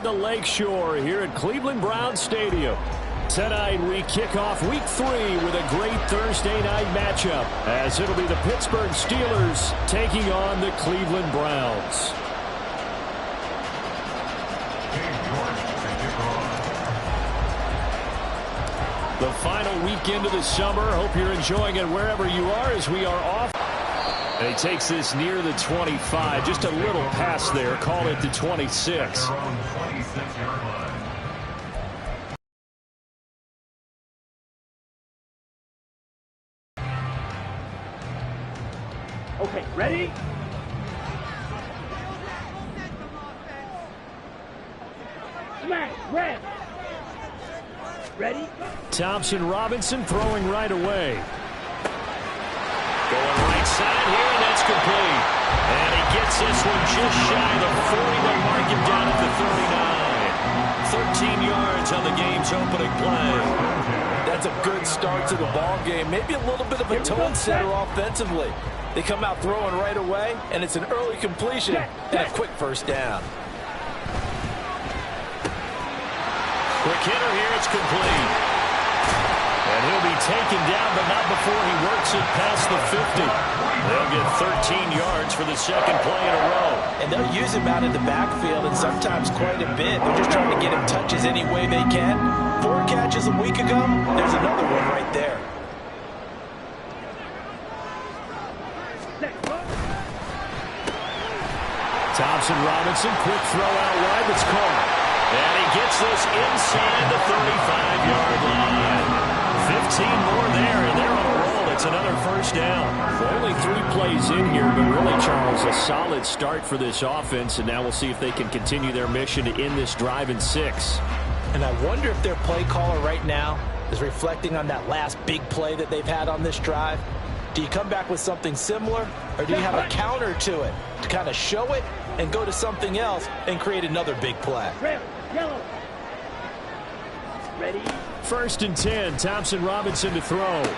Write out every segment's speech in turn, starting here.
The Lakeshore here at Cleveland Browns Stadium. Tonight we kick off week 3 with a great Thursday night matchup, as it'll be the Pittsburgh Steelers taking on the Cleveland Browns. The final weekend of the summer. Hope you're enjoying it wherever you are as we are off. And he takes this near the 25. Just a little pass there. Call it the 26. Okay, ready? Smash, red. Ready? Thompson Robinson throwing right away. Going right side here, and that's complete. And he gets this one just shy of the 40. They mark him down at the 39. 13 yards on the game's opening play. That's a good start to the ball game. Maybe a little bit of a tone setter offensively. They come out throwing right away, and it's an early completion and a quick first down. Quick hitter here, it's complete. And he'll be taken down, but not before he works it past the 50. They'll get 13 yards for the second play in a row. And they'll use him out in the backfield, and sometimes quite a bit. They're just trying to get him touches any way they can. 4 catches a week ago, there's another one right there. Thompson Robinson, quick throw out wide, that's caught. And he gets this inside the 35-yard line. 15 more there, and they're on a roll. It's another first down. Only 3 plays in here, but really, Charles, a solid start for this offense, and now we'll see if they can continue their mission to end this drive in 6. And I wonder if their play caller right now is reflecting on that last big play that they've had on this drive. Do you come back with something similar, or do you have a counter to it to kind of show it and go to something else and create another big play? Red, yellow. Ready? First and 10, Thompson Robinson to throw. Man over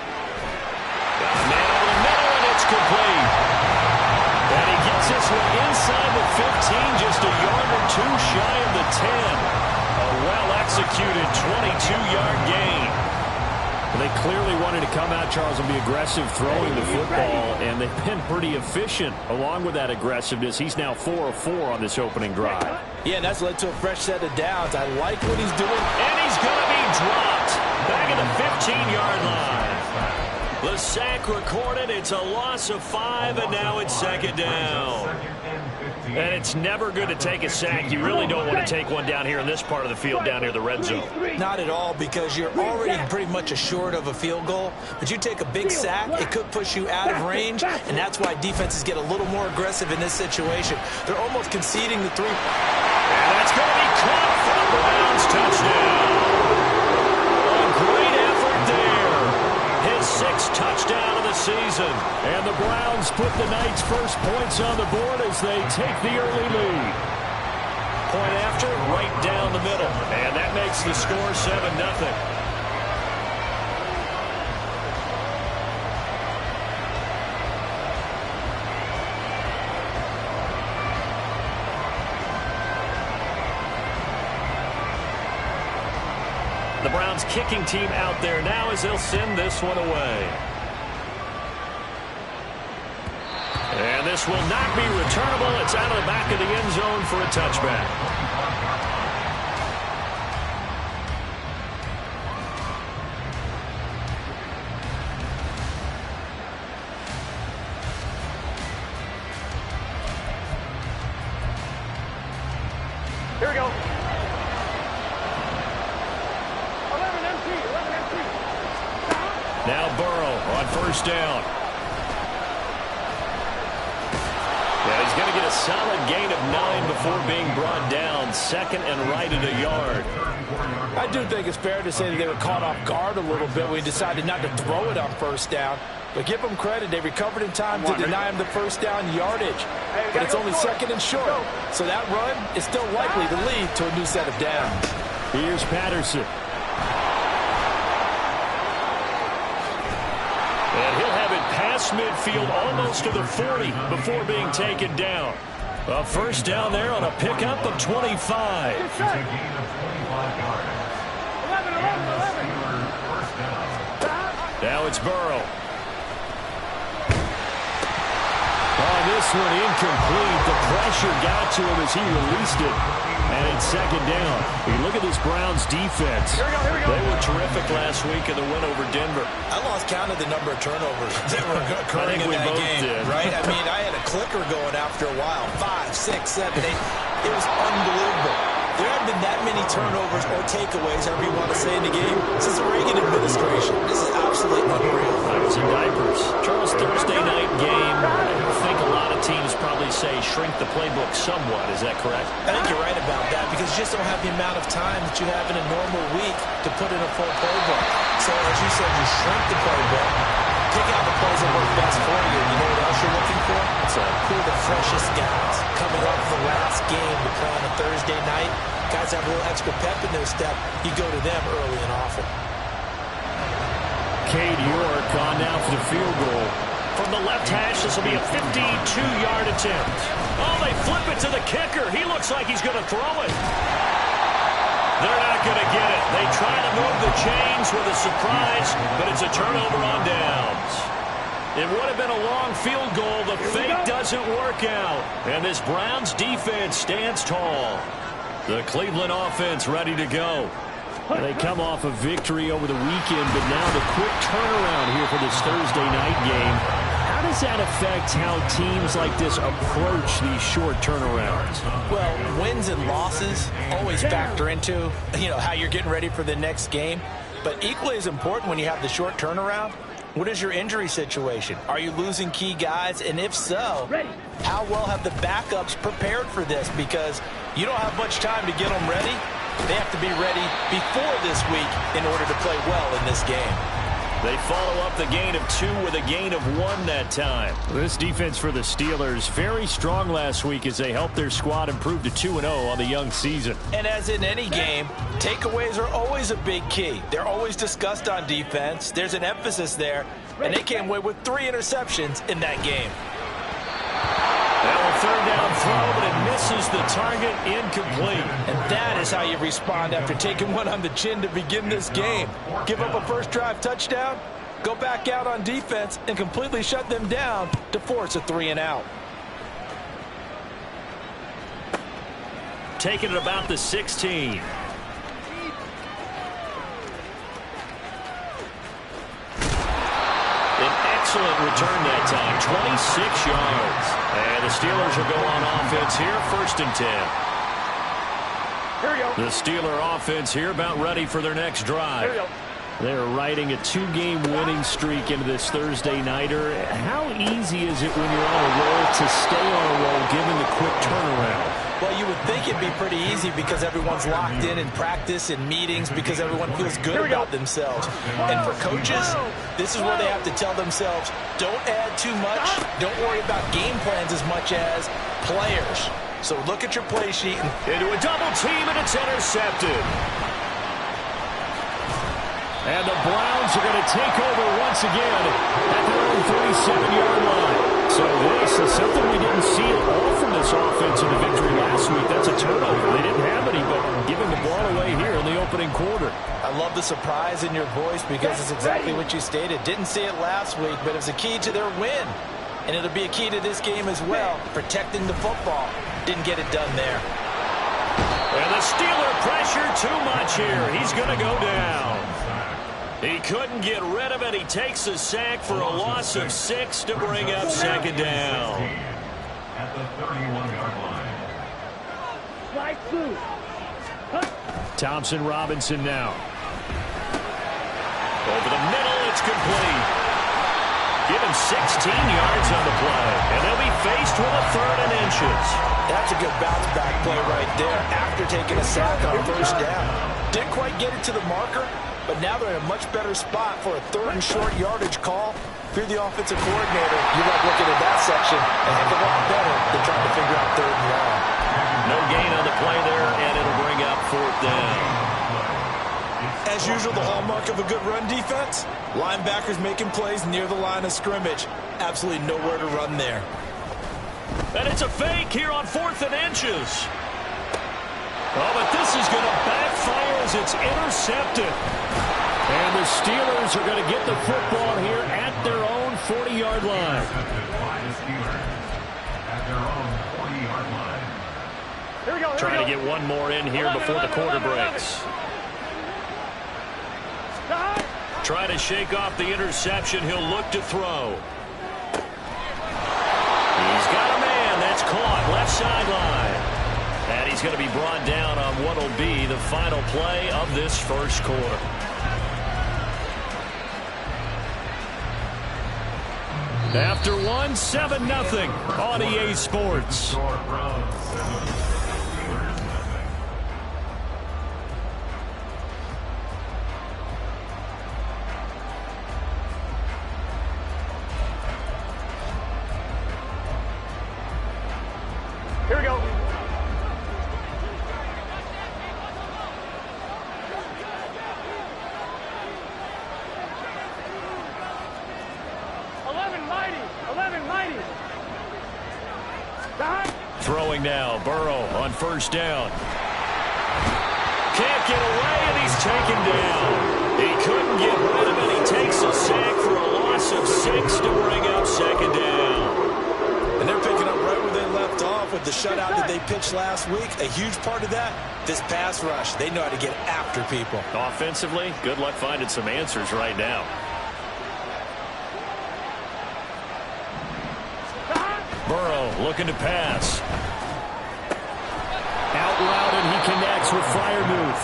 the middle, and it's complete. And he gets this one inside the 15, just a yard or 2 shy of the 10. A well-executed 22-yard gain. They clearly wanted to come out, Charles, and be aggressive throwing the football, and they've been pretty efficient along with that aggressiveness. He's now 4 of 4 on this opening drive. Yeah, and that's led to a fresh set of downs. I like what he's doing. And he's going to be dropped back at the 15-yard line. The sack recorded. It's a loss of 5, and now it's second down. And it's never good to take a sack. You really don't want to take one down here in this part of the field, down near the red zone. Not at all, because you're already pretty much assured of a field goal. But you take a big sack, it could push you out of range, and that's why defenses get a little more aggressive in this situation. They're almost conceding the 3. And that's going to be caught for the Browns. Touchdown. A great effort there. His 6th touchdown of the season. And the Browns put the night's first points on the board as they take the early lead. Point after, right down the middle. And that makes the score 7-0. The Browns kicking team out there now as they'll send this one away. And this will not be returnable. It's out of the back of the end zone for a touchback. Here we go. Now Burrow on first down. Yeah, he's going to get a solid gain of 9 before being brought down. Second and right at a yard. I do think it's fair to say that they were caught off guard a little bit when we decided not to throw it on first down. But give them credit. They recovered in time to deny him the first down yardage. But it's only second and short. So that run is still likely to lead to a new set of downs. Here's Patterson. And he'll have it past midfield almost to the 40 before being taken down. A first down there on a pickup of 25. Good shot. 11, 11. Now it's Burrow. Oh, this one incomplete. The pressure got to him as he released it. And it's second down. You look at this Browns defense. Here we go. They were terrific last week in the win over Denver. I lost count of the number of turnovers that were occurring in that game, did. right? I mean, I had a clicker going after a while. 5, 6, 7, 8. It was unbelievable. There haven't been that many turnovers or takeaways, however you want to say, in the game since the Reagan administration. This is absolutely unreal. I was in diapers. Charles, Thursday night game. I think a lot of teams probably say shrink the playbook somewhat. Is that correct? I think you're right about that because you just don't have the amount of time that you have in a normal week to put in a full playbook. So, as you said, you shrink the playbook, pick out the plays that work best for you. You know what else you're looking for? Who are the freshest guys coming off the last game to play on a Thursday night? Guys have a little extra pep in their step. You go to them early and often. Cade York on now for the field goal. From the left hash, this will be a 52-yard attempt. Oh, they flip it to the kicker. He looks like he's going to throw it. They're not going to get it. They try to move the chains with a surprise, but it's a turnover on downs. It would have been a long field goal. The fake doesn't work out. And this Browns defense stands tall. The Cleveland offense ready to go. And they come off a victory over the weekend, but now the quick turnaround here for this Thursday night game. How does that affect how teams like this approach these short turnarounds? Well, wins and losses always factor into, how you're getting ready for the next game. But equally as important when you have the short turnaround, what is your injury situation? Are you losing key guys? And if so, how well have the backups prepared for this? Because you don't have much time to get them ready. They have to be ready before this week in order to play well in this game. They follow up the gain of 2 with a gain of 1 that time. This defense for the Steelers, very strong last week as they helped their squad improve to 2-0 on the young season. And as in any game, takeaways are always a big key. They're always discussed on defense. There's an emphasis there, and they came away with 3 interceptions in that game. Now a third down throw, but it misses the target, incomplete. And that is how you respond after taking one on the chin to begin this game. Give up a first drive touchdown, go back out on defense, and completely shut them down to force a 3 and out. Taking it about the 16. Excellent return that time, 26 yards. And the Steelers will go on offense here, 1st and 10. Here we go. The Steeler offense here about ready for their next drive. Here we go. They're riding a 2-game winning streak into this Thursday nighter. How easy is it when you're on a roll to stay on a roll given the quick turnaround? Well, you would think it'd be pretty easy because everyone's locked in practice and meetings because everyone feels good about themselves. And for coaches, this is where they have to tell themselves, don't add too much. Don't worry about game plans as much as players. So look at your play sheet. Into a double team, and it's intercepted. And the Browns are going to take over once again at their own 37-yard line. So this is something we didn't see at all from this offense in the victory last week. That's a turnover. They didn't have any, but giving the ball away here in the opening quarter. I love the surprise in your voice because it's exactly what you stated. Didn't see it last week, but it was a key to their win. And it'll be a key to this game as well, protecting the football. Didn't get it done there. And the Steeler pressure too much here. He's going to go down. He couldn't get rid of it. He takes a sack for a loss of 6 to bring up 2nd down. At the 31-yard line. Slide 2. Thompson Robinson now. Over the middle, it's complete. Give him 16 yards on the play. And they'll be faced with a 3rd and inches. That's a good bounce back play right there after taking a sack on 1st down. Didn't quite get it to the marker, but now they're in a much better spot for a 3rd and short yardage call. If you're the offensive coordinator, you like looking at that section a heck of a lot better than trying to figure out 3rd and long. No gain on the play there, and it'll bring up 4th down. As usual, the hallmark of a good run defense, linebackers making plays near the line of scrimmage. Absolutely nowhere to run there. And it's a fake here on 4th and inches. Oh, but this is going to backfire as it's intercepted. And the Steelers are going to get the football here at their own 40-yard line. Intercepted by the Steelers at their own 40-yard line. Here we go. Trying to get one more in here before the quarter breaks. Trying to shake off the interception. He'll look to throw. He's got a man. That's caught. Left sideline. And he's going to be brought down on what will be the final play of this first quarter. After one, 7-0 on EA Sports. Score Browns 7, Steelers nothing. Here we go. Throwing now, Burrow on first down. Can't get away, and he's taken down. He couldn't get rid of it. He takes a sack for a loss of 6 to bring up second down. And they're picking up right where they left off with the shutout that they pitched last week. A huge part of that, this pass rush. They know how to get after people. Offensively, good luck finding some answers right now. Burrow looking to pass. Out route, and he connects with Freiermuth.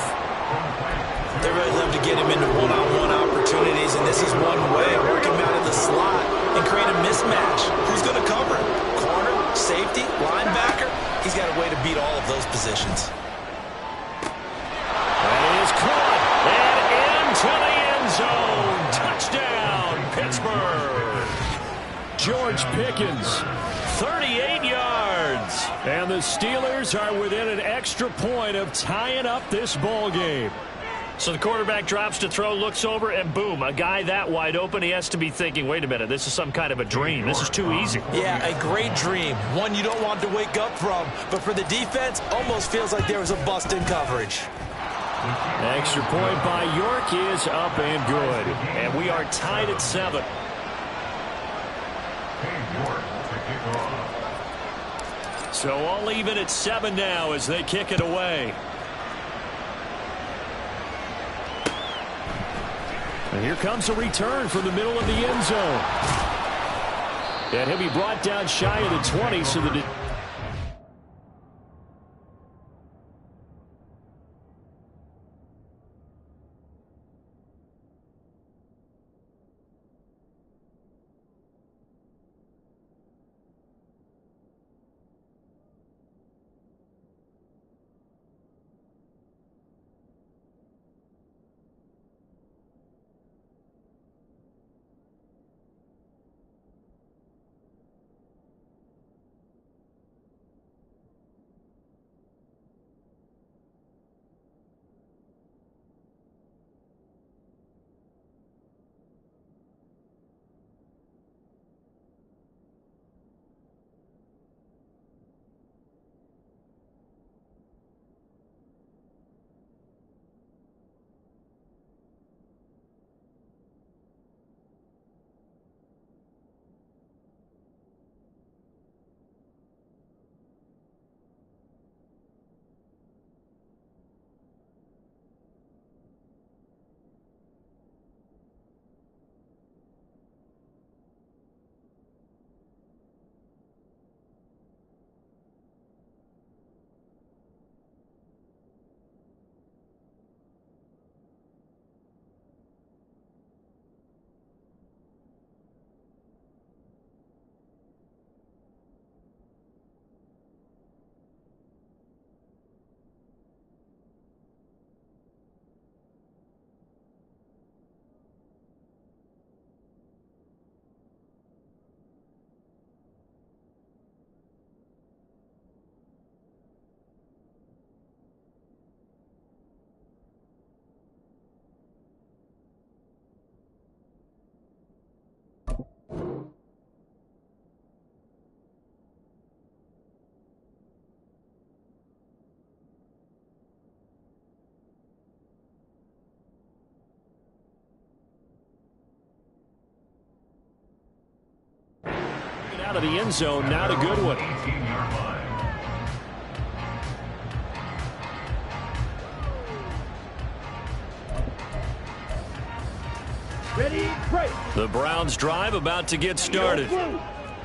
They really love to get him into one-on-one opportunities, and this is one way. Work him out of the slot and create a mismatch. Who's going to cover him? Corner, safety, linebacker? He's got a way to beat all of those positions. And he is caught and into the end zone. Touchdown, Pittsburgh. George Pickens, 38 yards. And the Steelers are within an extra point of tying up this ball game. So the quarterback drops to throw, looks over, and boom, a guy that wide open, he has to be thinking, wait a minute, this is some kind of a dream. This is too easy. Yeah, a great dream. One you don't want to wake up from. But for the defense, almost feels like there was a bust in coverage. Extra point by York is up and good. And we are tied at 7. So all even at 7 now as they kick it away. And here comes a return from the middle of the end zone. And he'll be brought down shy of the 20, so the of the end zone. Not a good one. 18-yard line. Ready, break. The Browns drive about to get started.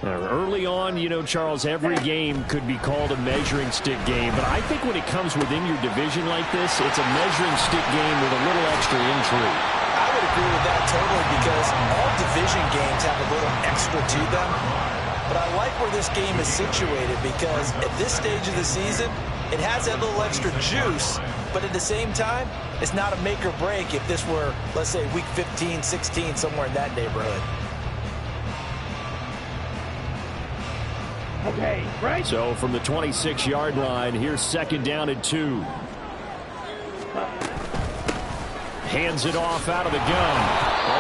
Early on, you know, Charles, every game could be called a measuring stick game, but I think when it comes within your division like this, it's a measuring stick game with a little extra intrigue. I would agree with that totally because all division games have a little extra to them. But I like where this game is situated because at this stage of the season, it has that little extra juice, but at the same time, it's not a make or break if this were, let's say, week 15, 16, somewhere in that neighborhood. Okay, right. So from the 26-yard line, here's 2nd down and 2. Hands it off out of the gun.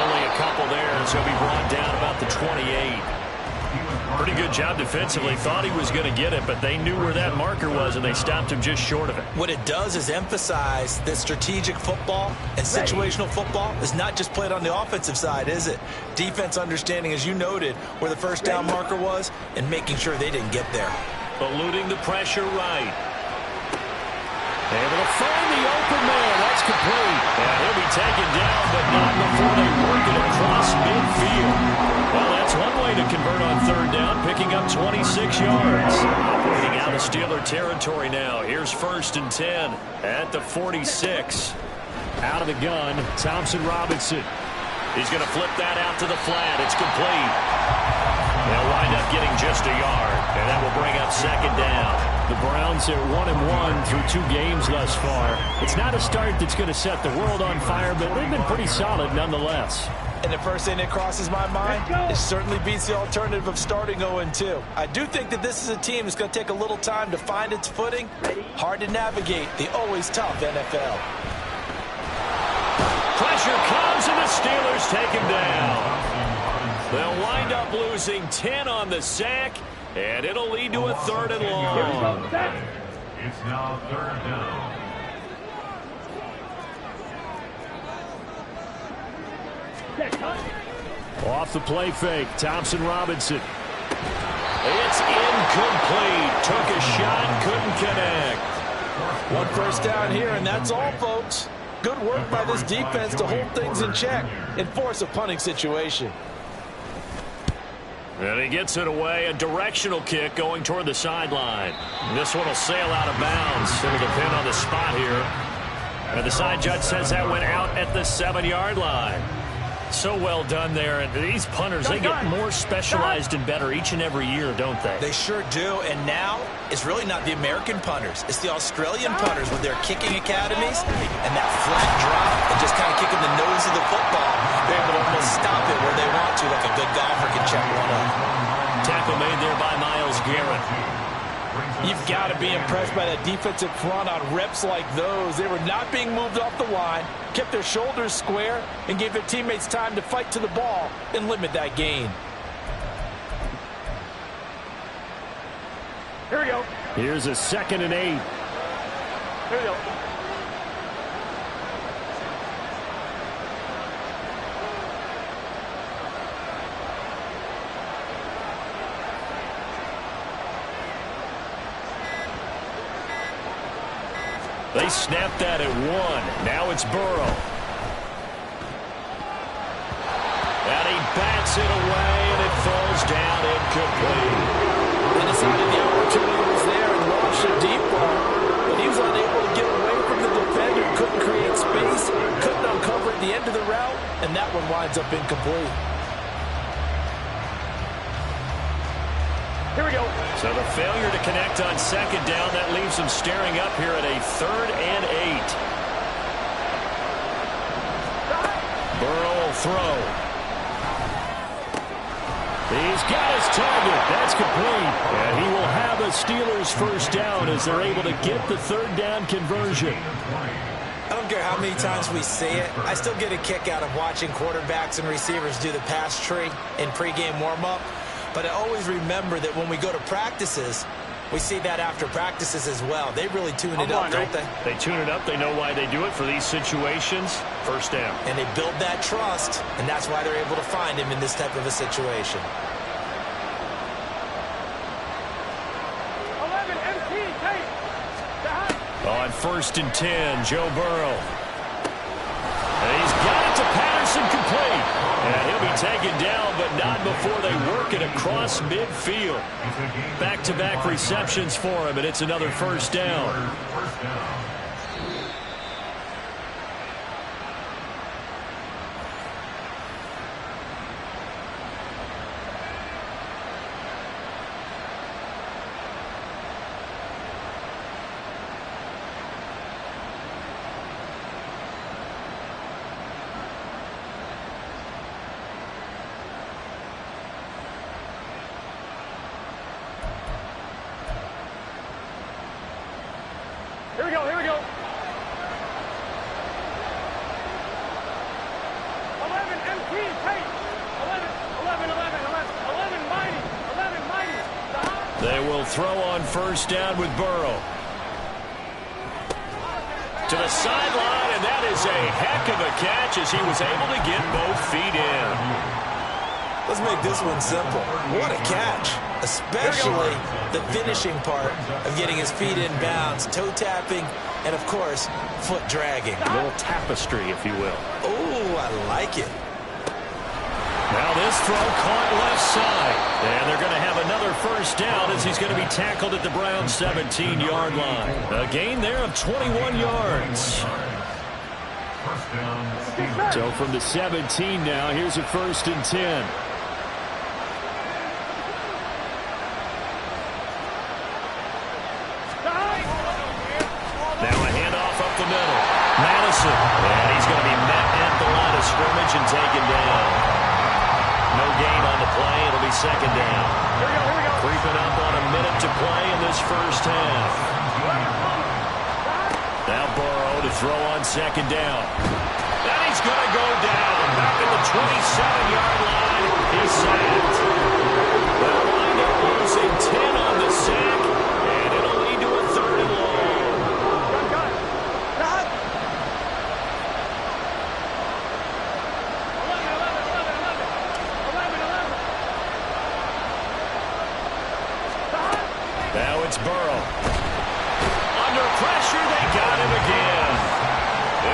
Only a couple there, so he'll be brought down about the 28. Pretty good job defensively. Thought he was going to get it, but they knew where that marker was, and they stopped him just short of it. What it does is emphasize that strategic football and situational football is not just played on the offensive side, is it? Defense understanding, as you noted, where the first down marker was and making sure they didn't get there. Eluding the pressure right. Able to find the open man. That's complete. And he'll be taken down, but not before they work it across midfield. Well, that's one way to convert on 3rd down, picking up 26 yards. Operating out of Steeler territory now. Here's 1st and 10 at the 46. Out of the gun, Thompson Robinson. He's going to flip that out to the flat. It's complete. They'll wind up getting just a yard, and that will bring up 2nd down. The Browns are 1-1 through 2 games thus far. It's not a start that's going to set the world on fire, but they've been pretty solid nonetheless. And the first thing that crosses my mind, it certainly beats the alternative of starting 0-2. I do think that this is a team that's going to take a little time to find its footing. Hard to navigate the always tough NFL. Pressure comes, and the Steelers take him down. They'll wind up losing 10 on the sack, and it'll lead to a 3rd and long. It's now 3rd down. Off the play fake, Thompson Robinson. It's incomplete. Took a shot, couldn't connect. One first down here, and that's all, folks. Good work by this defense to hold things in check and force a punting situation. And he gets it away, a directional kick going toward the sideline. This one will sail out of bounds. It'll depend on the spot here. And the side judge says that went out at the 7-yard line. So well done there. And these punters, they get more specialized and better each and every year, don't they? They sure do. And now it's really not the American punters. It's the Australian punters with their kicking academies and that flat drop and just kind of kicking the nose of the football. They're able to almost stop it where they want to, like a good golfer can check one up. Tackle made there by Myles Garrett. You've got to be impressed by that defensive front on reps like those. They were not being moved off the line, kept their shoulders square, and gave their teammates time to fight to the ball and limit that gain. Here we go. Here's a 2nd and 8. Here we go. They snapped that at 1. Now it's Burrow. And he bats it away, and it falls down incomplete. They decided the opportunity was there and launched a deep ball, but he was unable to get away from the defender, couldn't create space, couldn't uncover at the end of the route, and that one winds up incomplete. Here we go. So the failure to connect on 2nd down, that leaves them staring up here at a 3rd and 8. Burrow will throw. He's got his target. That's complete. And he will have a Steelers first down as they're able to get the 3rd down conversion. I don't care how many times we see it. I still get a kick out of watching quarterbacks and receivers do the pass tree in pregame warm-up. But I always remember that when we go to practices, we see that after practices as well. They really tune it up, don't they? They tune it up. They know why they do it for these situations. First down. And they build that trust, and that's why they're able to find him in this type of a situation. 1st and 10. Joe Burrow. And he's got it to Patterson, complete. And he'll be taken down, but not before they work it across midfield. Back-to-back receptions for him, and it's another 1st down. Here we go, here we go. 11 MT, Tate. 11 mighty. 11 mighty. They will throw on 1st down with Burrow. To the sideline, and that is a heck of a catch as he was able to get both feet in. Let's make this one simple. What a catch, especially the finishing part of getting his feet in bounds, toe tapping, and of course, foot dragging. A little tapestry, if you will. Oh, I like it. Now this throw caught left side. And they're going to have another 1st down as he's going to be tackled at the Browns' 17-yard line. A gain there of 21 yards. So from the 17 now, here's a 1st and 10. Now a handoff up the middle. Madison. And he's going to be met at the line of scrimmage and taken down. No gain on the play. It'll be 2nd down. Here we go. Creeping up on a minute to play in this 1st half. Now Burrow to throw on 2nd down. And he's going to go down. Back at the 27-yard line. He's sacked. They'll wind up losing 10 on the sack. And it'll lead to a 3rd and long. Now it's Burrow. Under pressure, they got him again.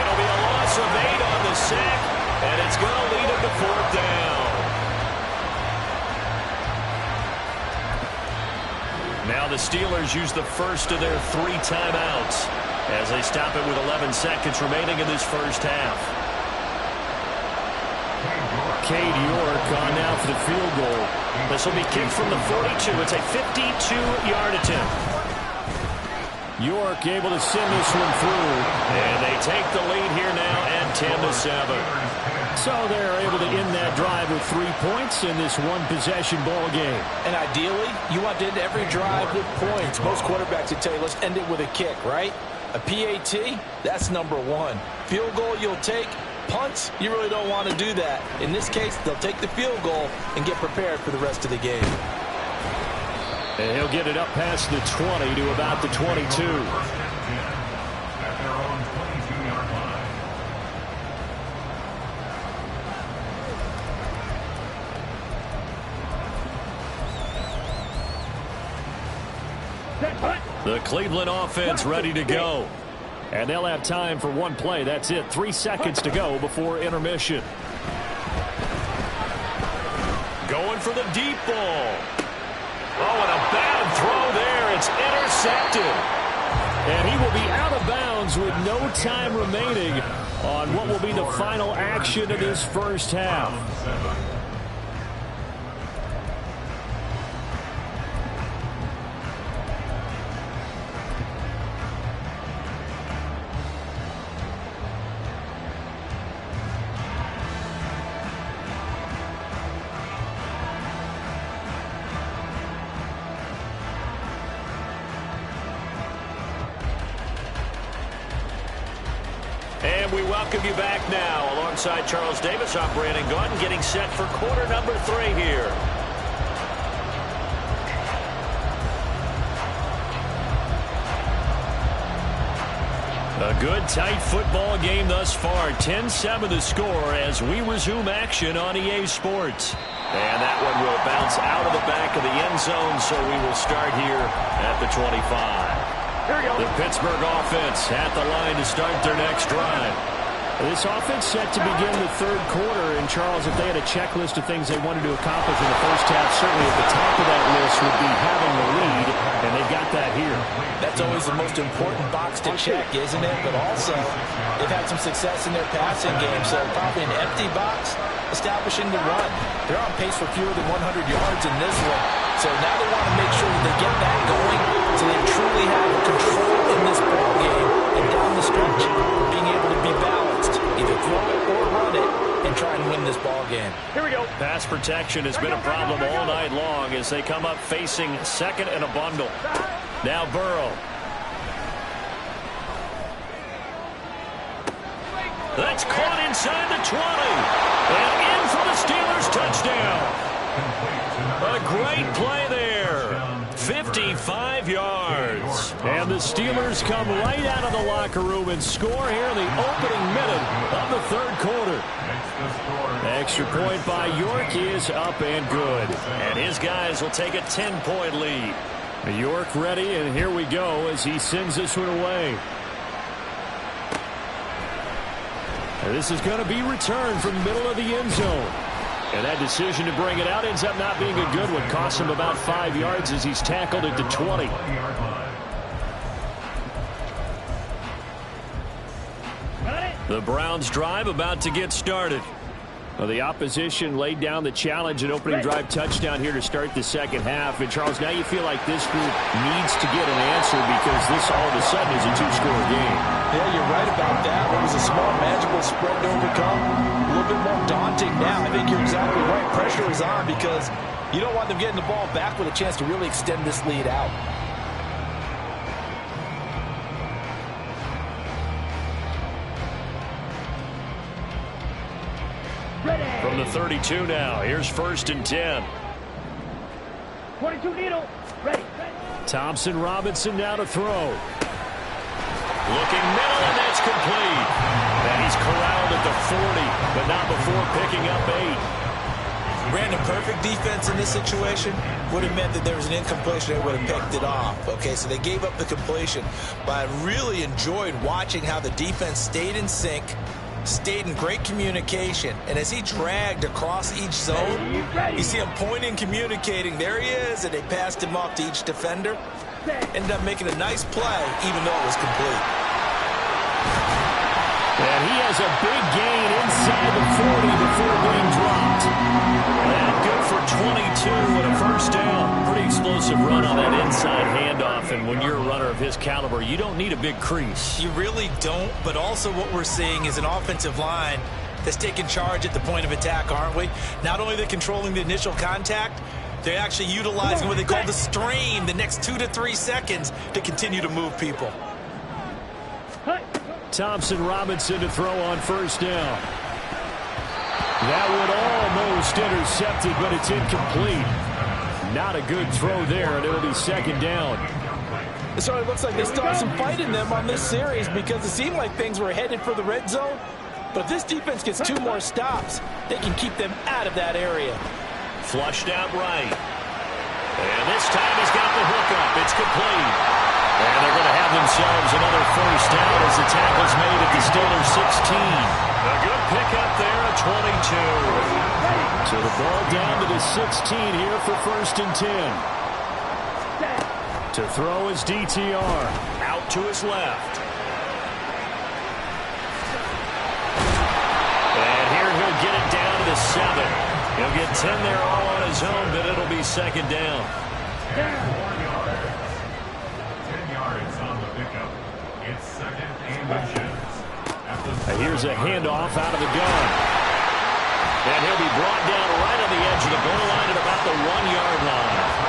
It'll be a loss of 8 on the sack, and it's going to lead him to 4th down. Now the Steelers use the first of their 3 timeouts as they stop it with 11 seconds remaining in this 1st half. Cade York on now for the field goal. This will be kicked from the 42. It's a 52-yard attempt. York able to send this one through. And they take the lead here now at 10-7. So they're able to end that drive with 3 points in this one-possession ball game. And ideally, you want to end every drive with points. Most quarterbacks would tell you, let's end it with a kick, right? A PAT, that's number 1. Field goal you'll take. Punts, you really don't want to do that. In this case, they'll take the field goal and get prepared for the rest of the game. And he'll get it up past the 20 to about the 22. At their own 22-yard line. The Cleveland offense ready to go. And they'll have time for 1 play. That's it. 3 seconds to go before intermission. Going for the deep ball. Oh, and a bad throw there. It's intercepted. And he will be out of bounds with no time remaining on what will be the final action of this 1st half. And we welcome you back now. Alongside Charles Davis, I'm Brandon Gaudin, getting set for quarter number 3 here. A good, tight football game thus far. 10-7 the score as we resume action on EA Sports. And that one will bounce out of the back of the end zone, so we will start here at the 25. Here we go. The Pittsburgh offense at the line to start their next drive. This offense set to begin the third quarter. And, Charles, if they had a checklist of things they wanted to accomplish in the first half, certainly at the top of that list would be having the lead, and they got that here. That's always the most important box to check, isn't it? But also, they've had some success in their passing game, so probably an empty box establishing the run. They're on pace for fewer than 100 yards in this one, so now they want to make sure that they get that going so they truly have control in this ball game and down the stretch, being able to be balanced, either throw it or run it, and try and win this ball game. Here we go. Pass protection has been a problem all night long as they come up facing second and a bundle. Now Burrow. That's caught inside the 20. And in for the Steelers touchdown. A great play there. 55 yards. And the Steelers come right out of the locker room and score here in the opening minute of the third quarter. Extra point by York is up and good. And his guys will take a 10-point lead. York ready, and here we go as he sends this one away. And this is going to be returned from the middle of the end zone. And that decision to bring it out ends up not being a good one. Costs him about 5 yards as he's tackled at the 20. The Browns drive about to get started. Well, the opposition laid down the challenge and opening drive touchdown here to start the second half. And, Charles, now you feel like this group needs to get an answer because this all of a sudden is a two-score game. Yeah, you're right about that. What was a small, manageable spread to overcome? A little bit more daunting now. I think you're exactly right. Pressure is on because you don't want them getting the ball back with a chance to really extend this lead out. From the 32 now, here's 1st and 10. 22 needle. Ready. Thompson Robinson now to throw. Looking middle, and that's complete. And he's corralled at the 40, but not before picking up 8. Ran a perfect defense in this situation. Would have meant that there was an incompletion. They would have picked it off. Okay, so they gave up the completion. But I really enjoyed watching how the defense stayed in sync, stayed in great communication, and as he dragged across each zone, you see him pointing, communicating. There he is, and they passed him off to each defender. Ended up making a nice play, even though it was complete. And he has a big gain inside the 40 before being dropped. And good for 22 and a first down. Pretty explosive run on that inside handoff, and when you're a runner of his caliber, you don't need a big crease. You really don't, but also what we're seeing is an offensive line that's taking charge at the point of attack, aren't we? Not only are they controlling the initial contact, they're actually utilizing what they call the strain, the next 2 to 3 seconds, to continue to move people. Thompson Robinson to throw on first down. That would almost intercepted, but it's incomplete. Not a good throw there, and it'll be second down. So it looks like they still have some fight in them on this series because it seemed like things were headed for the red zone. But if this defense gets 2 more stops, they can keep them out of that area. Flushed out right. And this time he's got the hook up. It's complete. And they're going to have themselves another first down as the tackle's made at the Steelers 16. A good pickup there at 22. So the ball down to the 16 here for 1st and 10. To throw is DTR. Out to his left. And here he'll get it down to the 7. He'll get 10 there all on his own, but it'll be second down. 10 yards on the pickup. It's 2nd and inches. Here's a handoff out of the gun. And he'll be brought down right on the edge of the goal line at about the 1-yard line.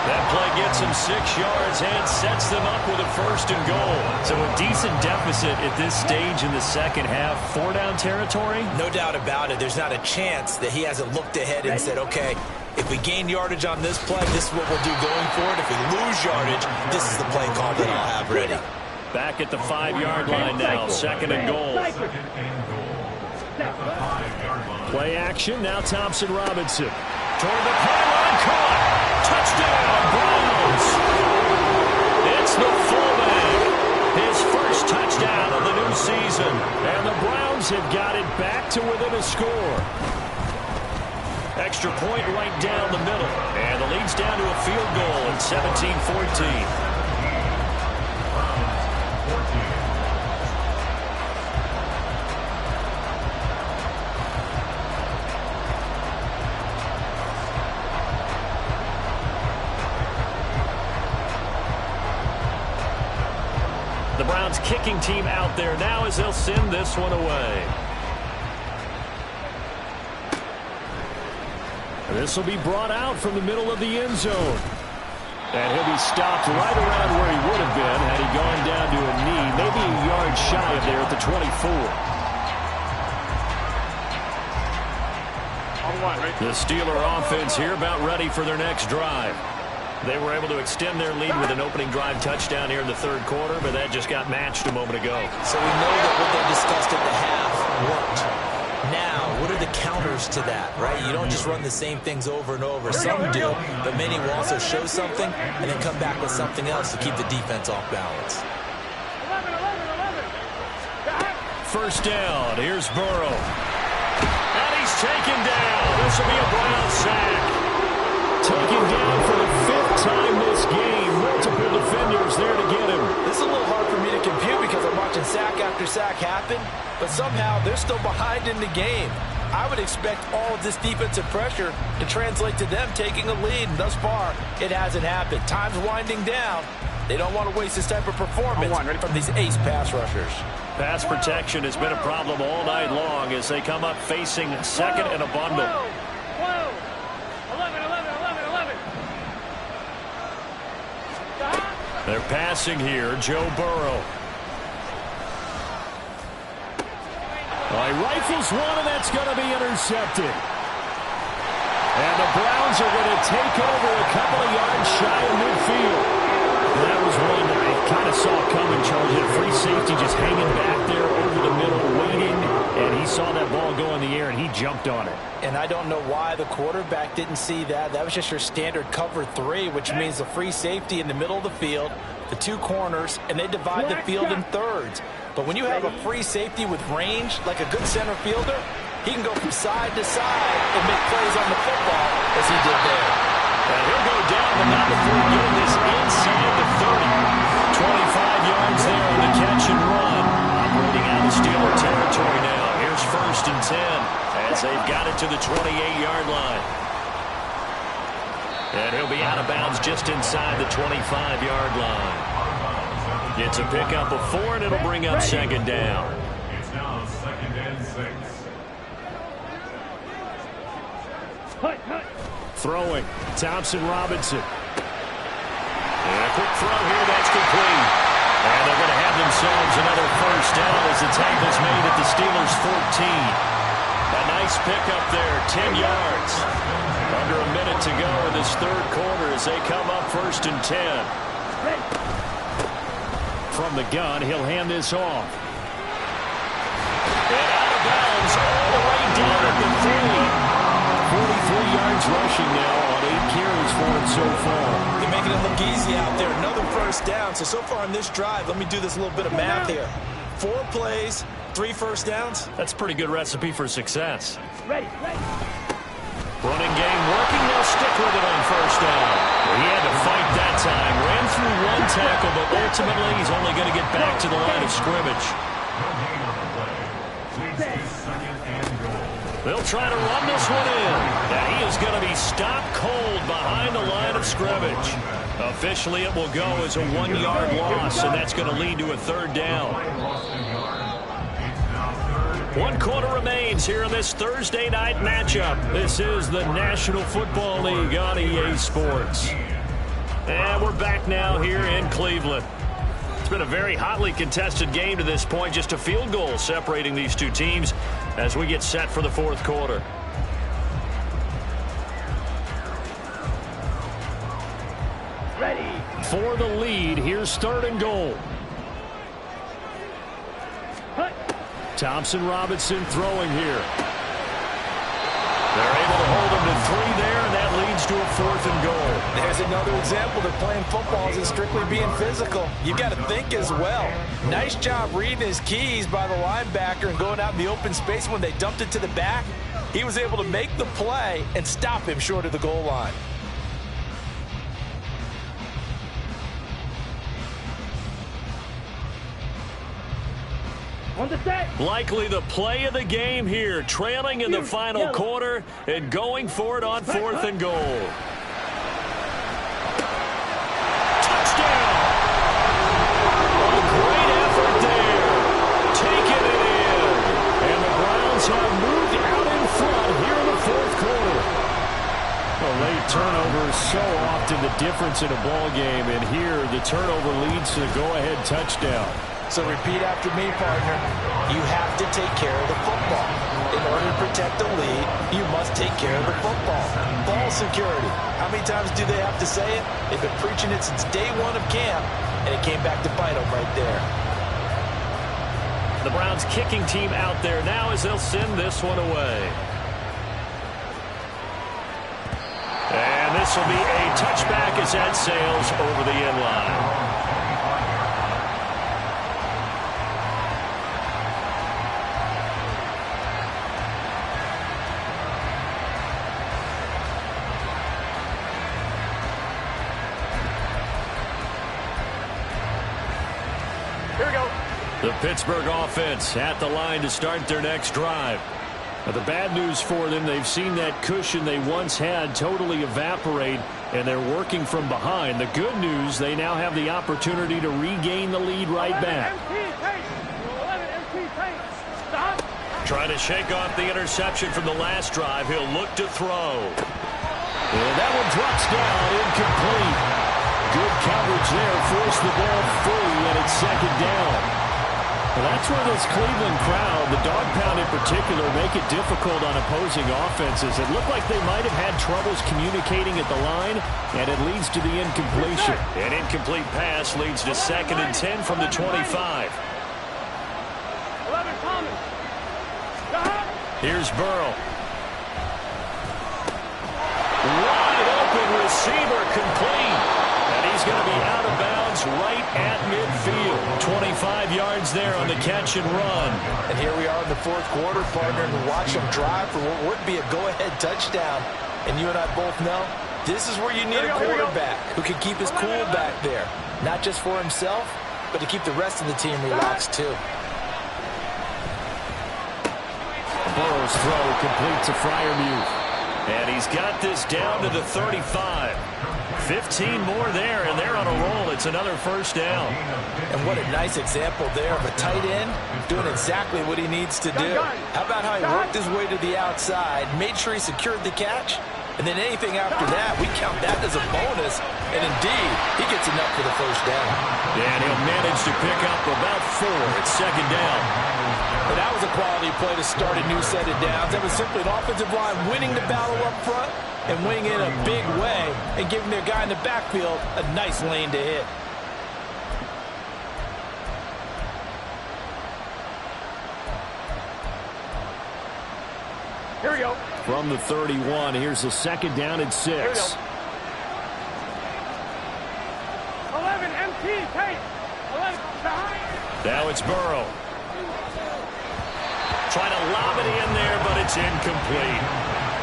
That play gets him 6 yards and sets them up with a 1st and goal. So a decent deficit at this stage in the second half. 4-down territory? No doubt about it. There's not a chance that he hasn't looked ahead and said, okay, if we gain yardage on this play, this is what we'll do going forward. If we lose yardage, this is the play call that I'll have ready. Back at the 5-yard line now, 2nd and goal. Play action, now Thompson Robinson. Toward the pylon, caught. Touchdown, Browns. It's It's the fullback. His first touchdown of the new season. And the Browns have got it back to within a score. Extra point right down the middle. And the lead's down to a field goal at 17-14. The Browns kicking team out there now as they'll send this one away. This will be brought out from the middle of the end zone. And he'll be stopped right around where he would have been had he gone down to a knee, maybe a yard shy of there at the 24. The Steeler offense here about ready for their next drive. They were able to extend their lead with an opening drive touchdown here in the third quarter, but that just got matched a moment ago. So we know that what they discussed at the half worked. Now, what are the counters to that, right? You don't just run the same things over and over. Some do, but many will also show something and then come back with something else to keep the defense off balance. 11. First down. Here's Burrow. And he's taken down. This will be a Brown sack. Taken down for the fifth time this game. Multiple defenders there to get him. This is a little hard for me to compute because I'm watching sack after sack happen, but somehow they're still behind in the game. I would expect all of this defensive pressure to translate to them taking a lead, and thus far, it hasn't happened. Time's winding down. They don't want to waste this type of performance from these ace pass rushers. Pass protection has been a problem all night long as they come up facing second and a bundle. 11. They're passing here. Joe Burrow. He rifles one, and that's going to be intercepted. And the Browns are going to take over a couple of yards shy of midfield. That was one that I kind of saw coming, Charles. A free safety just hanging back there over the middle, waiting. And he saw that ball go in the air, and he jumped on it. And I don't know why the quarterback didn't see that. That was just your standard cover 3, which means the free safety in the middle of the field, the two corners, and they divide the field in thirds. But when you have a free safety with range, like a good center fielder, he can go from side to side and make plays on the football as he did there. And he'll go down, but not before getting this inside the 30. 25 yards there on the catch and run. Operating out of Steeler territory now. Here's first and 10 as they've got it to the 28-yard line. And he'll be out of bounds just inside the 25-yard line. It's a pickup of 4, and it'll bring up second down. It's now 2nd and 6. Throwing. Thompson Robinson. And a quick throw here. That's complete. And they're going to have themselves another first down as the tackle's made at the Steelers' 14. A nice pickup there. 10 yards. Under a minute to go in this third quarter as they come up first and 10. From the gun, he'll hand this off. And out of bounds all the way down at the 3. 43 yards rushing now on 8 carries for him so far. They're making it look easy out there. Another first down. So far on this drive, let me do this little bit of math here. 4 plays, 3 first downs. That's a pretty good recipe for success. Ready. Running game working. They'll stick with it on first down. He had to fight that time. Ran through 1 tackle, but ultimately he's only going to get back to the line of scrimmage. They'll try to run this one in. And he is going to be stopped cold behind the line of scrimmage. Officially, it will go as a 1-yard loss, and that's going to lead to a third down. 1 quarter remains here in this Thursday night matchup. This is the National Football League on EA Sports. And we're back now here in Cleveland. It's been a very hotly contested game to this point. Just a field goal separating these two teams as we get set for the fourth quarter. Ready. For the lead, here's 3rd and goal. Thompson Robinson throwing here. They're able to hold them to 3 there, and that leads to a 4th and goal. There's another example that playing football isn't strictly being physical. You've got to think as well. Nice job reading his keys by the linebacker and going out in the open space when they dumped it to the back. He was able to make the play and stop him short of the goal line. Likely the play of the game here, trailing in the final quarter and going for it on 4th and goal. Touchdown! A great effort there. Taking it in. And the Browns have moved out in front here in the 4th quarter. A late turnover is so often the difference in a ball game, and here the turnover leads to the go-ahead touchdown. So repeat after me, partner. You have to take care of the football. In order to protect the lead, you must take care of the football. Ball security. How many times do they have to say it? They've been preaching it since day 1 of camp, and it came back to bite them right there. The Browns kicking team out there now as they'll send this one away. And this will be a touchback as that sails over the end line. The Pittsburgh offense at the line to start their next drive. Now, the bad news for them, they've seen that cushion they once had totally evaporate, and they're working from behind. The good news, they now have the opportunity to regain the lead right back. Trying to shake off the interception from the last drive. He'll look to throw. And that one drops down, incomplete. Good coverage there, forced the ball free, and it's 2nd down. Well, that's where this Cleveland crowd, the dog pound in particular, make it difficult on opposing offenses. It looked like they might have had troubles communicating at the line, and it leads to the incompletion. An incomplete pass leads to 2nd and 10 from the 25. Here's Burrow. Wide open receiver, complete. And he's going to be out of bounds right at midfield. 25 yards there on the catch and run. And here we are in the 4th quarter, partner, and watch them drive for what would be a go-ahead touchdown. And you and I both know this is where you need a quarterback who can keep his cool back there. Not just for himself, but to keep the rest of the team relaxed too. Burrow's throw complete to Freiermuth. And he's got this down to the 35. 15 more there, and they're on a roll. It's another 1st down. And what a nice example there of a tight end doing exactly what he needs to do. How about how he worked his way to the outside, made sure he secured the catch, and then anything after that, we count that as a bonus. And indeed, he gets enough for the 1st down. And he'll manage to pick up about 4. It's 2nd down. And that was a quality play to start a new set of downs. That was simply an offensive line winning the battle up front and winning in a big way and giving their guy in the backfield a nice lane to hit. Here we go. From the 31, here's the 2nd down and 6. 11 MT, take. 11 behind. Now it's Burrow. Trying to lob it in there, but it's incomplete.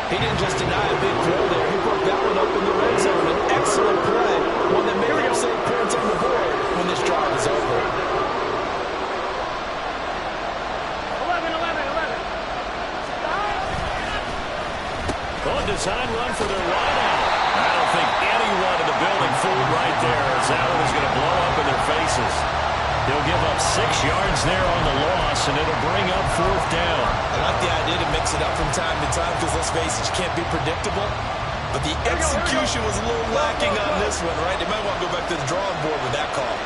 He didn't just deny a big throw there. He broke that one up in the red zone. An excellent play. One that may have saved points on the board when this drive is over. 11. On design run for their wideout. I don't think anyone in the building fooled right there, as that one is going to blow up in their faces. They'll give up 6 yards there on the loss, and it'll bring up 4th down. I like the idea to mix it up from time to time because, let's face it, you can't be predictable. But the execution was a little lacking on this one, right? They might want to go back to the drawing board with that call.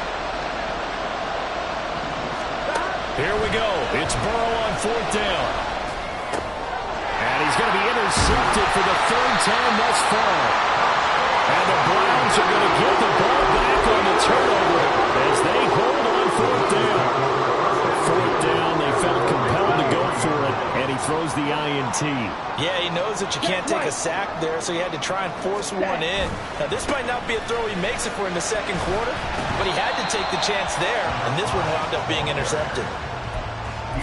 Here we go. It's Burrow on 4th down. And he's going to be intercepted for the 3rd time thus far. And the Browns are going to get the ball back on the turnover as they hold on 4th down. 4th down, they felt compelled to go for it, and he throws throws the INT. Yeah, he knows that you can't take a sack there, so he had to try and force one in. Now, this might not be a throw he makes it for in the second quarter, but he had to take the chance there, and this one wound up being intercepted.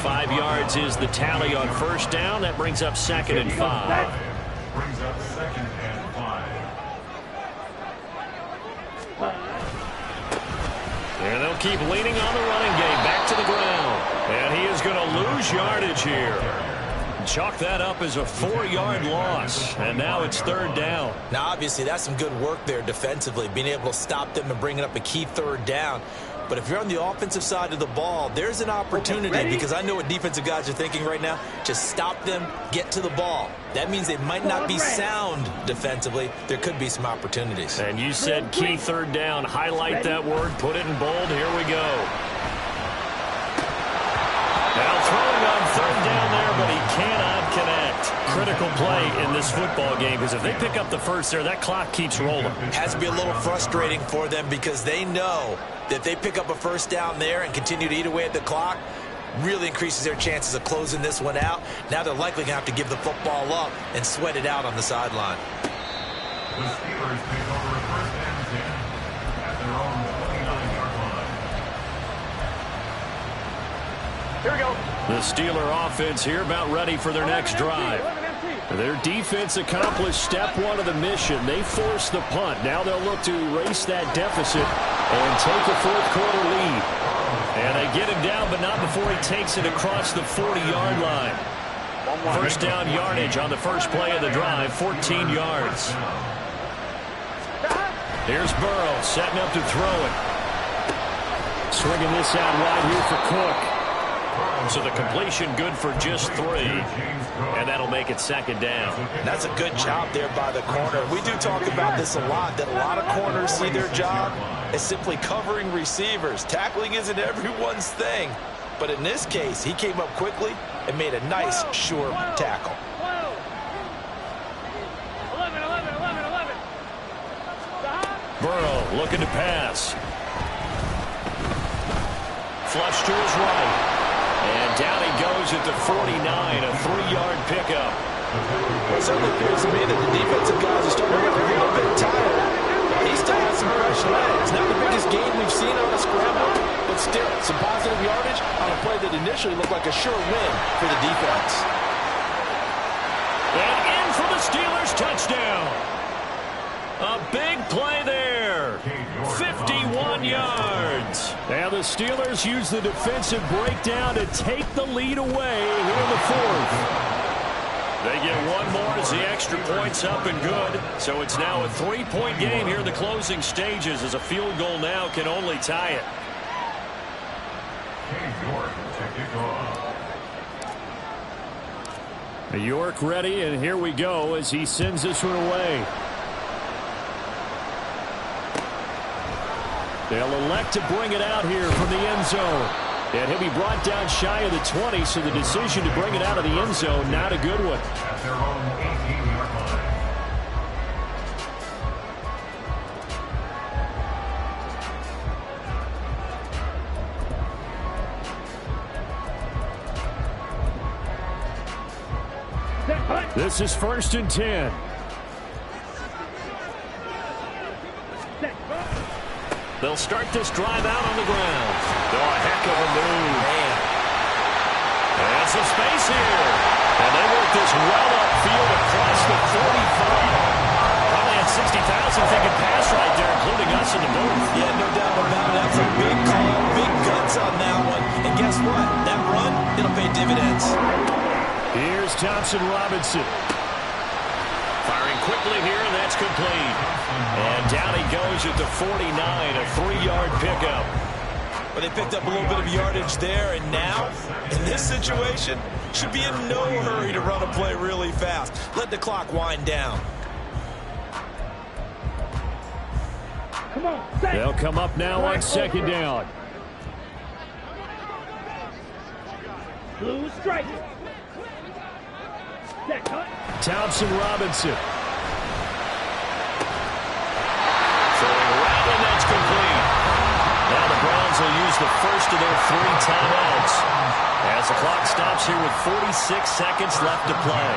5 yards is the tally on first down. That brings up 2nd and 5. Brings up 2nd and 5. And they'll keep leaning on the running game. Back to the ground. And he is going to lose yardage here. Chalk that up as a 4-yard loss. And now it's 3rd down. Now, obviously, that's some good work there defensively, being able to stop them and bringing up a key 3rd down. But if you're on the offensive side of the ball, there's an opportunity, because I know what defensive guys are thinking right now. Just stop them, get to the ball. That means they might not be sound defensively. There could be some opportunities. And you said key 3rd down. Highlight that word. Put it in bold. Here we go. Now throwing on 3rd down there, but he cannot connect. Critical play in this football game, because if they pick up the first there, that clock keeps rolling. Has to be a little frustrating for them, because they know that if they pick up a first down there and continue to eat away at the clock, really increases their chances of closing this one out. Now they're likely going to have to give the football up and sweat it out on the sideline. The Steelers take over 1st and 10 at their own 29-yard line. Here we go. The Steeler offense here about ready for their next drive. Their defense accomplished step 1 of the mission. They forced the punt. Now they'll look to erase that deficit and take a 4th quarter lead. And they get him down, but not before he takes it across the 40-yard line. First down yardage on the first play of the drive, 14 yards. Here's Burrow setting up to throw it. Swinging this out wide here for Cook. So the completion good for just 3. And that'll make it 2nd down. That's a good job there by the corner. We do talk about this a lot, that a lot of corners see their job as simply covering receivers. Tackling isn't everyone's thing. But in this case, he came up quickly and made a nice, sure tackle. 11, 11, 11, 11. Burrow looking to pass. Flush to his right. And down he goes at the 49, a 3-yard pickup. Well, it certainly appears to me that the defensive guys are starting to look a little bit tired. He still has some fresh legs. Not the biggest gain we've seen on a scramble, but still some positive yardage on a play that initially looked like a sure win for the defense. And in for the Steelers, touchdown. A big play there. 51 yards. Now the Steelers use the defensive breakdown to take the lead away here in the 4th. They get one more as the extra point's up and good. So it's now a 3-point game here in the closing stages, as a field goal now can only tie it. York ready, and here we go as he sends this one away. They'll elect to bring it out here from the end zone. And he'll be brought down shy of the 20, so the decision to bring it out of the end zone, not a good one. At their own 18-yard line. This is 1st and 10. They'll start this drive out on the ground. Oh, a heck of a move. Man. And some space here. And they work this well upfield across the 45. Probably had 60,000 thinking pass right there, including us in the booth. Yeah, no doubt about it. That's a big call, big guts on that one. And guess what? That run, it'll pay dividends. Here's Thompson Robinson. Firing quickly here, and that's complete. And down he goes at the 49, a 3-yard pickup. But they picked up a little bit of yardage there, and now, in this situation, should be in no hurry to run a play really fast. Let the clock wind down. Come on, they'll come up now on 2nd down. Blue strike. Thompson Robinson. Throwing around, and that's complete. Now the Browns will use the first of their 3 timeouts. As the clock stops here with 46 seconds left to play.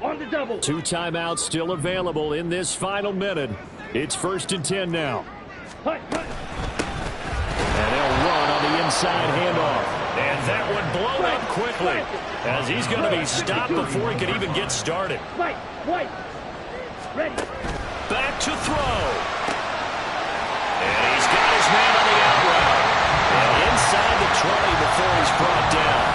On the double. 2 timeouts still available in this final minute. It's 1st and 10 now. Hut. And they'll run on the inside handoff. And that one blown up quickly as he's going to be stopped before he could even get started. White. Ready. Back to throw. And he's got his man on the out route. And inside the 20 before he's brought down.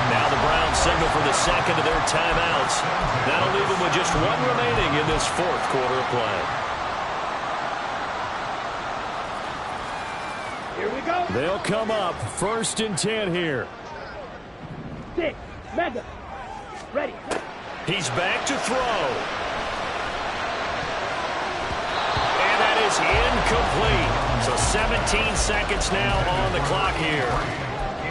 Now the Browns signal for the second of their timeouts. That'll leave them with just 1 remaining in this 4th quarter of play. Here we go. They'll come up 1st and 10 here. 6. Mega. Ready. He's back to throw. And that is incomplete. So 17 seconds now on the clock here.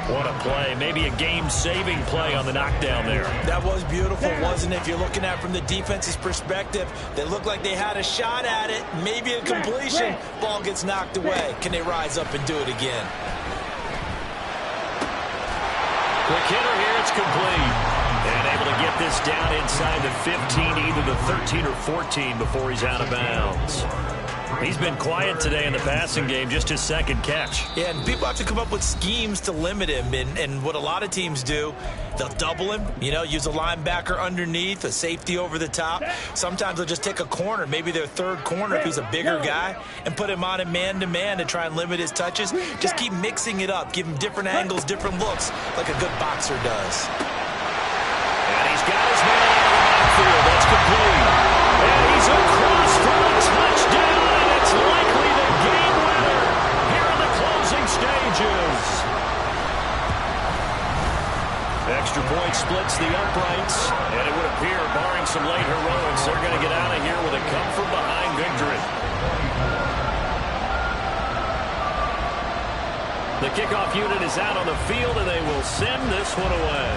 What a play. Maybe a game-saving play on the knockdown there. That was beautiful, wasn't it? If you're looking at it from the defense's perspective, they looked like they had a shot at it. Maybe a completion. Ball gets knocked away. Can they rise up and do it again? Quick hitter here. It's complete. And able to get this down inside the 15, either the 13 or 14 before he's out of bounds. He's been quiet today in the passing game, just his 2nd catch. Yeah, and people have to come up with schemes to limit him. And what a lot of teams do, they'll double him, use a linebacker underneath, a safety over the top. Sometimes they'll just take a corner, maybe their 3rd corner if he's a bigger guy, and put him on a man-to-man to try and limit his touches. Just keep mixing it up, give him different angles, different looks, like a good boxer does. And he's got his man out of the backfield. That's complete. And he's across for a touchdown. It's likely the game winner here in the closing stages. Extra point splits the uprights, and it would appear, barring some late heroics, they're going to get out of here with a come-from-behind victory. The kickoff unit is out on the field, and they will send this one away.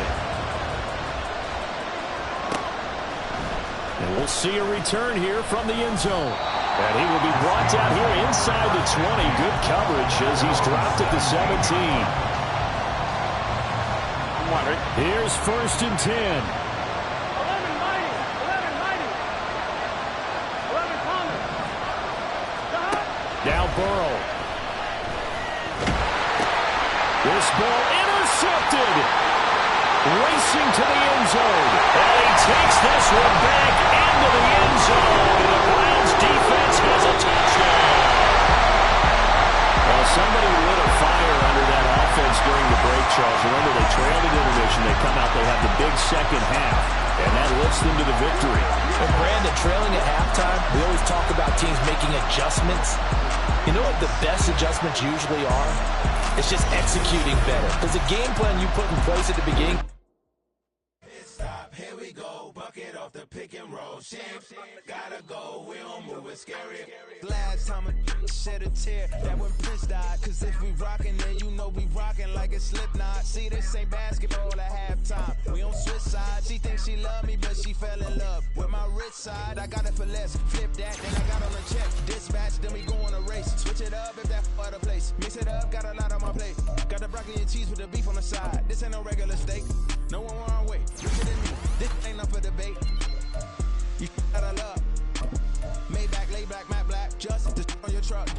And we'll see a return here from the end zone. And he will be brought down here inside the 20. Good coverage as he's dropped at the 17. Here's 1st and 10. 11 mighty. 11 Palmer. Now Burrow. This ball intercepted. Racing to the end zone. And he takes this one back into the end zone. And the Browns defense has a touchdown. Well, somebody lit a fire under that offense during the break, Charles. Remember, they trailed at intermission. They come out, they have the big 2nd half. And that lifts them to the victory. And Brandon, trailing at halftime, we always talk about teams making adjustments. You know what the best adjustments usually are? It's just executing better. Because the game plan you put in place at the beginning. Here we go, bucket off the pick and roll. Gotta go, we don't move it scary. Last time a shed a tear, that when Prince died. Cause if we rockin', then you know we rockin' like a Slipknot. See, this ain't basketball at halftime. We on switch side. She thinks she love me, but she fell in love with my rich side. I got it for less. Flip that, then I got on a check. Dispatch, then we go on a race. Switch it up if that other place. Mix it up, got a lot on my plate. Got the broccoli and cheese with the beef on the side. This ain't no regular steak. No one wrong way. Richer than me. This ain't up for debate. You that I love. Maybach, lay black, matte black. Just to on your truck.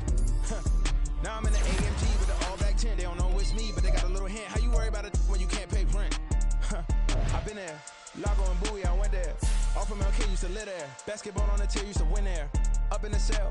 Now I'm in the AMG with the all black tent. They don't know it's me, but they got a little hint. How you worry about it when you can't pay rent? I've been there. Lago and Bowie, I went there. Off from LK used to live there. Basketball on the tier used to win there. Up in the cell.